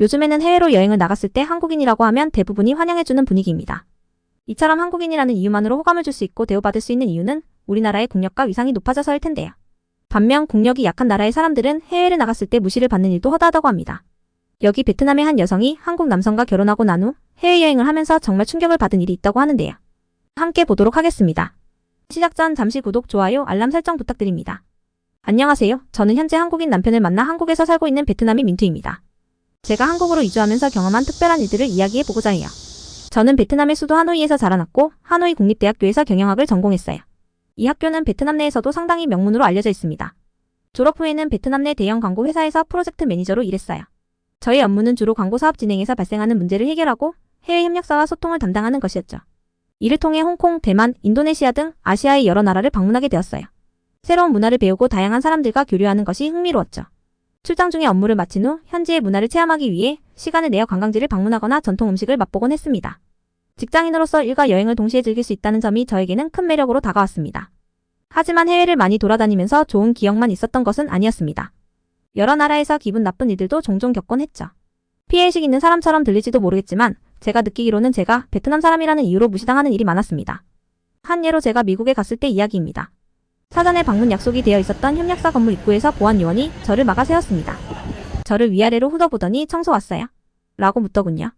요즘에는 해외로 여행을 나갔을 때 한국인이라고 하면 대부분이 환영해주는 분위기입니다. 이처럼 한국인이라는 이유만으로 호감을 줄 수 있고 대우받을 수 있는 이유는 우리나라의 국력과 위상이 높아져서일 텐데요. 반면 국력이 약한 나라의 사람들은 해외를 나갔을 때 무시를 받는 일도 허다하다고 합니다. 여기 베트남의 한 여성이 한국 남성과 결혼하고 난 후 해외여행을 하면서 정말 충격을 받은 일이 있다고 하는데요. 함께 보도록 하겠습니다. 시작 전 잠시 구독, 좋아요, 알람 설정 부탁드립니다. 안녕하세요. 저는 현재 한국인 남편을 만나 한국에서 살고 있는 베트남인 민투입니다. 제가 한국으로 이주하면서 경험한 특별한 일들을 이야기해보고자 해요. 저는 베트남의 수도 하노이에서 자라났고 하노이 국립대학교에서 경영학을 전공했어요. 이 학교는 베트남 내에서도 상당히 명문으로 알려져 있습니다. 졸업 후에는 베트남 내 대형 광고 회사에서 프로젝트 매니저로 일했어요. 저희 업무는 주로 광고 사업 진행에서 발생하는 문제를 해결하고 해외 협력사와 소통을 담당하는 것이었죠. 이를 통해 홍콩, 대만, 인도네시아 등 아시아의 여러 나라를 방문하게 되었어요. 새로운 문화를 배우고 다양한 사람들과 교류하는 것이 흥미로웠죠. 출장 중에 업무를 마친 후 현지의 문화를 체험하기 위해 시간을 내어 관광지를 방문하거나 전통 음식을 맛보곤 했습니다. 직장인으로서 일과 여행을 동시에 즐길 수 있다는 점이 저에게는 큰 매력으로 다가왔습니다. 하지만 해외를 많이 돌아다니면서 좋은 기억만 있었던 것은 아니었습니다. 여러 나라에서 기분 나쁜 일들도 종종 겪곤 했죠. 피해의식 있는 사람처럼 들릴지도 모르겠지만 제가 느끼기로는 제가 베트남 사람이라는 이유로 무시당하는 일이 많았습니다. 한 예로 제가 미국에 갔을 때 이야기입니다. 사전에 방문 약속이 되어 있었던 협력사 건물 입구에서 보안 요원이 저를 막아 세웠습니다. 저를 위아래로 훑어보더니 청소 왔어요? 라고 묻더군요.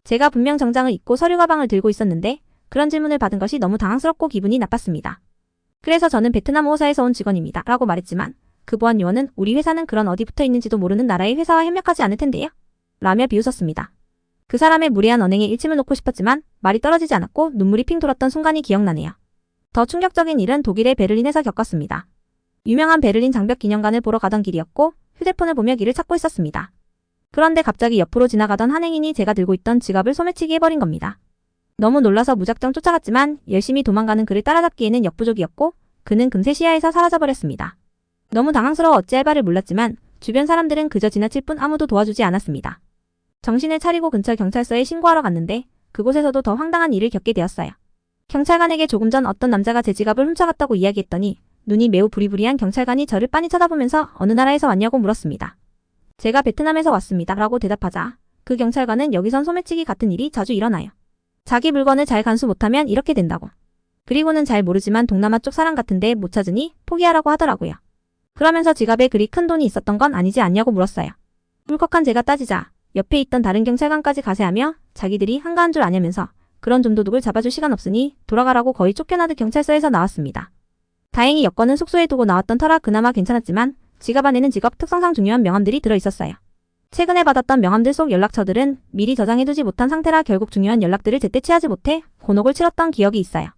제가 분명 정장을 입고 서류 가방을 들고 있었는데 그런 질문을 받은 것이 너무 당황스럽고 기분이 나빴습니다. 그래서 저는 베트남 호사에서 온 직원입니다. 라고 말했지만 그 보안 요원은 우리 회사는 그런 어디 붙어 있는지도 모르는 나라의 회사와 협력하지 않을 텐데요? 라며 비웃었습니다. 그 사람의 무례한 언행에 일침을 놓고 싶었지만 말이 떨어지지 않았고 눈물이 핑 돌았던 순간이 기억나네요. 더 충격적인 일은 독일의 베를린에서 겪었습니다. 유명한 베를린 장벽 기념관을 보러 가던 길이었고 휴대폰을 보며 길을 찾고 있었습니다. 그런데 갑자기 옆으로 지나가던 한 행인이 제가 들고 있던 지갑을 소매치기 해버린 겁니다. 너무 놀라서 무작정 쫓아갔지만 열심히 도망가는 그를 따라잡기에는 역부족이었고 그는 금세 시야에서 사라져버렸습니다. 너무 당황스러워 어찌할 바를 몰랐지만 주변 사람들은 그저 지나칠 뿐 아무도 도와주지 않았습니다. 정신을 차리고 근처 경찰서에 신고하러 갔는데 그곳에서도 더 황당한 일을 겪게 되었어요. 경찰관에게 조금 전 어떤 남자가 제 지갑을 훔쳐갔다고 이야기했더니 눈이 매우 부리부리한 경찰관이 저를 빤히 쳐다보면서 어느 나라에서 왔냐고 물었습니다. 제가 베트남에서 왔습니다. 라고 대답하자 그 경찰관은 여기선 소매치기 같은 일이 자주 일어나요. 자기 물건을 잘 간수 못하면 이렇게 된다고. 그리고는 잘 모르지만 동남아 쪽 사람 같은데 못 찾으니 포기하라고 하더라고요. 그러면서 지갑에 그리 큰 돈이 있었던 건 아니지 않냐고 물었어요. 울컥한 제가 따지자 옆에 있던 다른 경찰관까지 가세하며 자기들이 한가한 줄 아냐면서 그런 좀도둑을 잡아줄 시간 없으니 돌아가라고 거의 쫓겨나듯 경찰서에서 나왔습니다. 다행히 여권은 숙소에 두고 나왔던 터라 그나마 괜찮았지만 지갑 안에는 직업 특성상 중요한 명함들이 들어있었어요. 최근에 받았던 명함들 속 연락처들은 미리 저장해두지 못한 상태라 결국 중요한 연락들을 제때 취하지 못해 곤혹을 치렀던 기억이 있어요.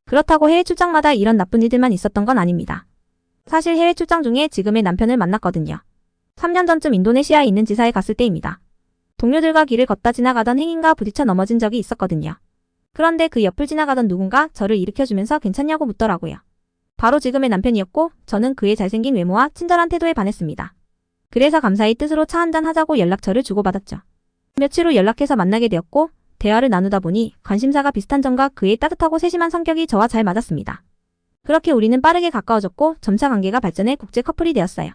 그렇다고 해외 출장마다 이런 나쁜 일들만 있었던 건 아닙니다. 사실 해외 출장 중에 지금의 남편을 만났거든요. 3년 전쯤 인도네시아에 있는 지사에 갔을 때입니다. 동료들과 길을 걷다 지나가던 행인과 부딪혀 넘어진 적이 있었거든요. 그런데 그 옆을 지나가던 누군가 저를 일으켜주면서 괜찮냐고 묻더라고요. 바로 지금의 남편이었고 저는 그의 잘생긴 외모와 친절한 태도에 반했습니다. 그래서 감사히 뜻으로 차 한잔 하자고 연락처를 주고받았죠. 며칠 후 연락해서 만나게 되었고 대화를 나누다 보니 관심사가 비슷한 점과 그의 따뜻하고 세심한 성격이 저와 잘 맞았습니다. 그렇게 우리는 빠르게 가까워졌고 점차 관계가 발전해 국제 커플이 되었어요.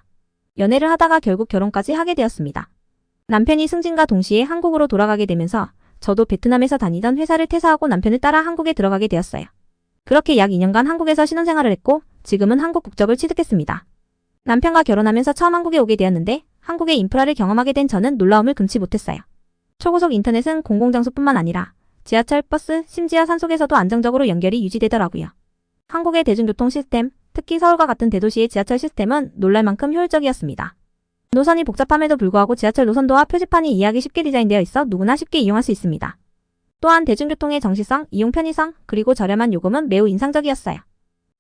연애를 하다가 결국 결혼까지 하게 되었습니다. 남편이 승진과 동시에 한국으로 돌아가게 되면서 저도 베트남에서 다니던 회사를 퇴사하고 남편을 따라 한국에 들어가게 되었어요. 그렇게 약 2년간 한국에서 신혼생활을 했고 지금은 한국 국적을 취득했습니다. 남편과 결혼하면서 처음 한국에 오게 되었는데 한국의 인프라를 경험하게 된 저는 놀라움을 금치 못했어요. 초고속 인터넷은 공공장소뿐만 아니라 지하철, 버스, 심지어 산속에서도 안정적으로 연결이 유지되더라고요. 한국의 대중교통 시스템, 특히 서울과 같은 대도시의 지하철 시스템은 놀랄 만큼 효율적이었습니다. 노선이 복잡함에도 불구하고 지하철 노선도와 표지판이 이해하기 쉽게 디자인되어 있어 누구나 쉽게 이용할 수 있습니다. 또한 대중교통의 정시성, 이용 편의성, 그리고 저렴한 요금은 매우 인상적이었어요.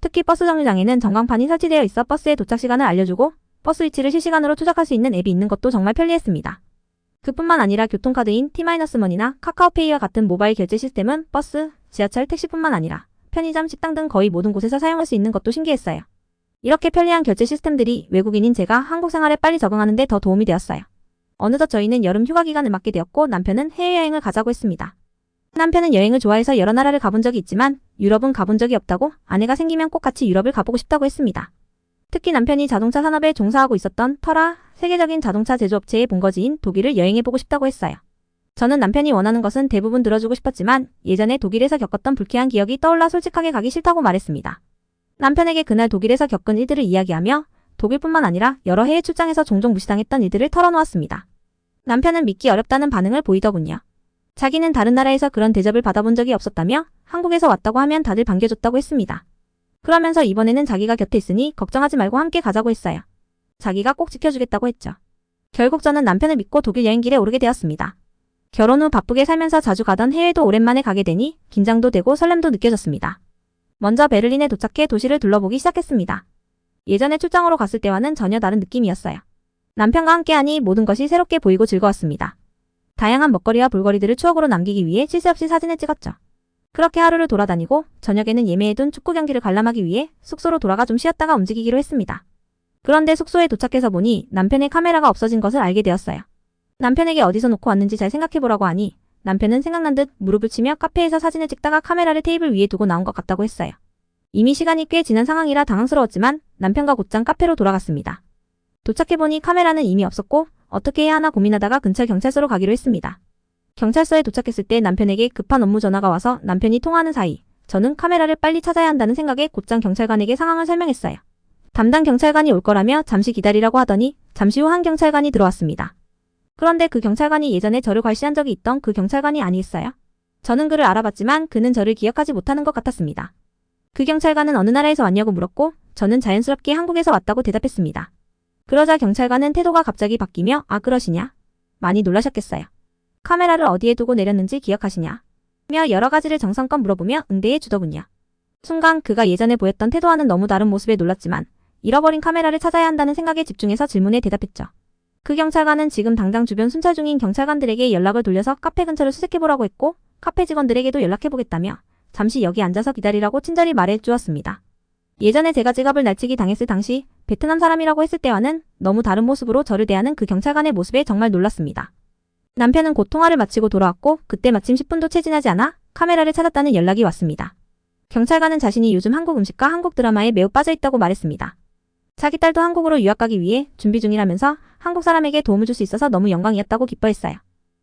특히 버스 정류장에는 전광판이 설치되어 있어 버스의 도착 시간을 알려주고 버스 위치를 실시간으로 추적할 수 있는 앱이 있는 것도 정말 편리했습니다. 그뿐만 아니라 교통카드인 T-money나 카카오페이와 같은 모바일 결제 시스템은 버스, 지하철, 택시뿐만 아니라 편의점, 식당 등 거의 모든 곳에서 사용할 수 있는 것도 신기했어요. 이렇게 편리한 결제 시스템들이 외국인인 제가 한국 생활에 빨리 적응하는 데 더 도움이 되었어요. 어느덧 저희는 여름 휴가 기간을 맞게 되었고 남편은 해외여행을 가자고 했습니다. 남편은 여행을 좋아해서 여러 나라를 가본 적이 있지만 유럽은 가본 적이 없다고 아내가 생기면 꼭 같이 유럽을 가보고 싶다고 했습니다. 특히 남편이 자동차 산업에 종사하고 있었던 터라 세계적인 자동차 제조업체의 본거지인 독일을 여행해보고 싶다고 했어요. 저는 남편이 원하는 것은 대부분 들어주고 싶었지만 예전에 독일에서 겪었던 불쾌한 기억이 떠올라 솔직하게 가기 싫다고 말했습니다. 남편에게 그날 독일에서 겪은 일들을 이야기하며 독일뿐만 아니라 여러 해외 출장에서 종종 무시당했던 일들을 털어놓았습니다. 남편은 믿기 어렵다는 반응을 보이더군요. 자기는 다른 나라에서 그런 대접을 받아본 적이 없었다며 한국에서 왔다고 하면 다들 반겨줬다고 했습니다. 그러면서 이번에는 자기가 곁에 있으니 걱정하지 말고 함께 가자고 했어요. 자기가 꼭 지켜주겠다고 했죠. 결국 저는 남편을 믿고 독일 여행길에 오르게 되었습니다. 결혼 후 바쁘게 살면서 자주 가던 해외도 오랜만에 가게 되니 긴장도 되고 설렘도 느껴졌습니다. 먼저 베를린에 도착해 도시를 둘러보기 시작했습니다. 예전에 출장으로 갔을 때와는 전혀 다른 느낌이었어요. 남편과 함께하니 모든 것이 새롭게 보이고 즐거웠습니다. 다양한 먹거리와 볼거리들을 추억으로 남기기 위해 쉴 새 없이 사진을 찍었죠. 그렇게 하루를 돌아다니고 저녁에는 예매해둔 축구 경기를 관람하기 위해 숙소로 돌아가 좀 쉬었다가 움직이기로 했습니다. 그런데 숙소에 도착해서 보니 남편의 카메라가 없어진 것을 알게 되었어요. 남편에게 어디서 놓고 왔는지 잘 생각해보라고 하니 남편은 생각난 듯 무릎을 치며 카페에서 사진을 찍다가 카메라를 테이블 위에 두고 나온 것 같다고 했어요. 이미 시간이 꽤 지난 상황이라 당황스러웠지만 남편과 곧장 카페로 돌아갔습니다. 도착해보니 카메라는 이미 없었고 어떻게 해야 하나 고민하다가 근처 경찰서로 가기로 했습니다. 경찰서에 도착했을 때 남편에게 급한 업무 전화가 와서 남편이 통화하는 사이 저는 카메라를 빨리 찾아야 한다는 생각에 곧장 경찰관에게 상황을 설명했어요. 담당 경찰관이 올 거라며 잠시 기다리라고 하더니 잠시 후 한 경찰관이 들어왔습니다. 그런데 그 경찰관이 예전에 저를 괄시한 적이 있던 그 경찰관이 아니겠어요? 저는 그를 알아봤지만 그는 저를 기억하지 못하는 것 같았습니다. 그 경찰관은 어느 나라에서 왔냐고 물었고 저는 자연스럽게 한국에서 왔다고 대답했습니다. 그러자 경찰관은 태도가 갑자기 바뀌며 아 그러시냐? 많이 놀라셨겠어요. 카메라를 어디에 두고 내렸는지 기억하시냐? 며 여러 가지를 정성껏 물어보며 응대해 주더군요. 순간 그가 예전에 보였던 태도와는 너무 다른 모습에 놀랐지만 잃어버린 카메라를 찾아야 한다는 생각에 집중해서 질문에 대답했죠. 그 경찰관은 지금 당장 주변 순찰 중인 경찰관들에게 연락을 돌려서 카페 근처를 수색해보라고 했고 카페 직원들에게도 연락해보겠다며 잠시 여기 앉아서 기다리라고 친절히 말해 주었습니다. 예전에 제가 지갑을 날치기 당했을 당시 베트남 사람이라고 했을 때와는 너무 다른 모습으로 저를 대하는 그 경찰관의 모습에 정말 놀랐습니다. 남편은 곧 통화를 마치고 돌아왔고 그때 마침 10분도 채 지나지 않아 카메라를 찾았다는 연락이 왔습니다. 경찰관은 자신이 요즘 한국 음식과 한국 드라마에 매우 빠져있다고 말했습니다. 자기 딸도 한국으로 유학 가기 위해 준비 중이라면서 한국 사람에게 도움을 줄 수 있어서 너무 영광이었다고 기뻐했어요.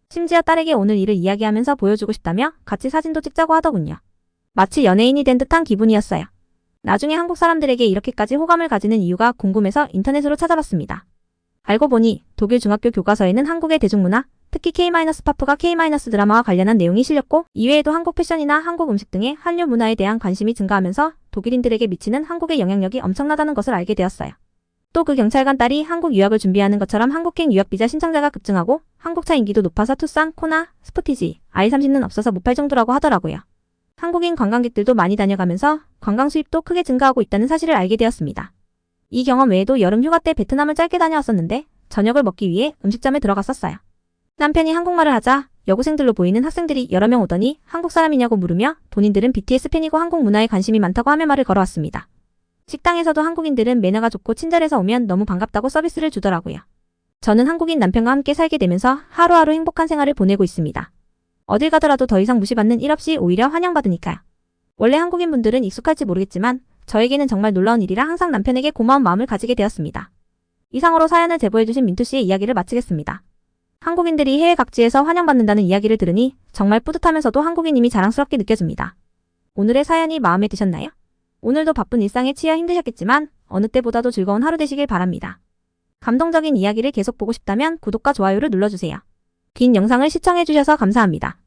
심지어 딸에게 오늘 일을 이야기하면서 보여주고 싶다며 같이 사진도 찍자고 하더군요. 마치 연예인이 된 듯한 기분이었어요. 나중에 한국 사람들에게 이렇게까지 호감을 가지는 이유가 궁금해서 인터넷으로 찾아봤습니다. 알고 보니 독일 중학교 교과서에는 한국의 대중문화, 특히 K-팝과 K-드라마와 관련한 내용이 실렸고 이외에도 한국 패션이나 한국 음식 등의 한류 문화에 대한 관심이 증가하면서 독일인들에게 미치는 한국의 영향력이 엄청나다는 것을 알게 되었어요. 또 그 경찰관 딸이 한국 유학을 준비하는 것처럼 한국행 유학비자 신청자가 급증하고 한국차 인기도 높아서 투싼, 코나, 스포티지, i30는 없어서 못 팔 정도라고 하더라고요. 한국인 관광객들도 많이 다녀가면서 관광 수입도 크게 증가하고 있다는 사실을 알게 되었습니다. 이 경험 외에도 여름 휴가 때 베트남을 짧게 다녀왔었는데 저녁을 먹기 위해 음식점에 들어갔었어요. 남편이 한국말을 하자 여고생들로 보이는 학생들이 여러 명 오더니 한국 사람이냐고 물으며 본인들은 BTS 팬이고 한국 문화에 관심이 많다고 하며 말을 걸어왔습니다. 식당에서도 한국인들은 매너가 좋고 친절해서 오면 너무 반갑다고 서비스를 주더라고요. 저는 한국인 남편과 함께 살게 되면서 하루하루 행복한 생활을 보내고 있습니다. 어딜 가더라도 더 이상 무시받는 일 없이 오히려 환영받으니까요. 원래 한국인 분들은 익숙할지 모르겠지만 저에게는 정말 놀라운 일이라 항상 남편에게 고마운 마음을 가지게 되었습니다. 이상으로 사연을 제보해주신 민투씨의 이야기를 마치겠습니다. 한국인들이 해외 각지에서 환영받는다는 이야기를 들으니 정말 뿌듯하면서도 한국인임이 자랑스럽게 느껴집니다. 오늘의 사연이 마음에 드셨나요? 오늘도 바쁜 일상에 치여 힘드셨겠지만 어느 때보다도 즐거운 하루 되시길 바랍니다. 감동적인 이야기를 계속 보고 싶다면 구독과 좋아요를 눌러주세요. 긴 영상을 시청해주셔서 감사합니다.